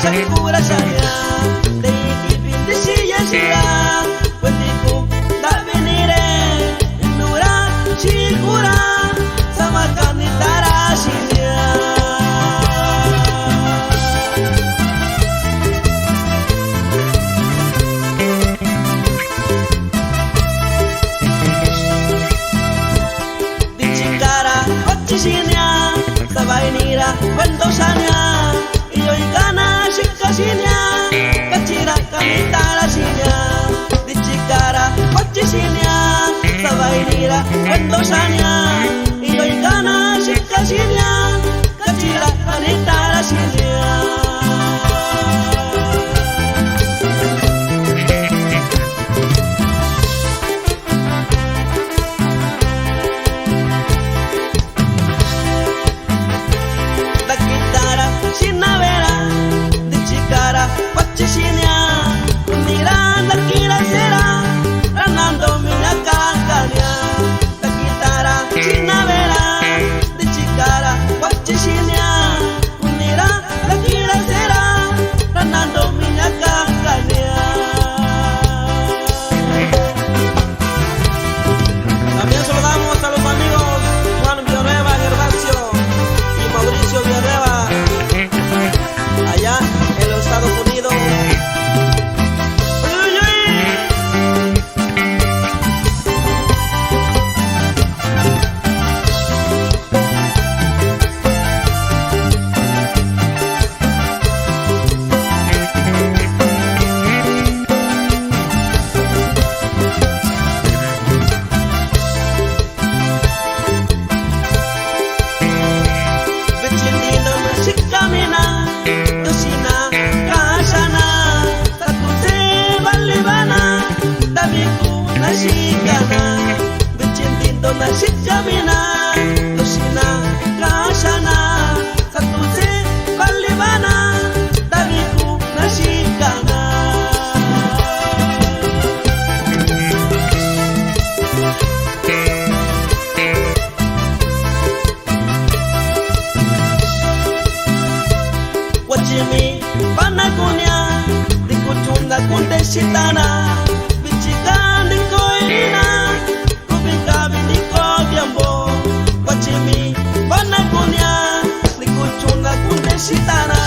shakura shaya de kipindi shiyashira wendiku da venire nura shikura sama kanitara shinya di chikara ochisinya sabainira wendosanya iyo ikana shikashinya kachira kanitara shinya di chikara ochisinya sabainira wendosanya iyo ikana shikashinya kachira kanitara shinya Shinavera, de chikara, pachisinia, miranda kira será, ranando miña cacaria, la guitarra, Shinavera, de chikara, pachisinia, miranda kira será, ranando miña cacaria. También saludamos a los amigos Juan Villanueva, Gervasio y Mauricio Villanueva allá en los Estados Unidos. Nashikana, bichindito nashikamina, doshina kashana, satuse balibana, tabiku nashikana. Wajimi panakunya, dikuchunda kundeshitana, bichikandi koina, kubikabi niko vyambo. Wajimi panakunya, dikuchunda kundeshitana.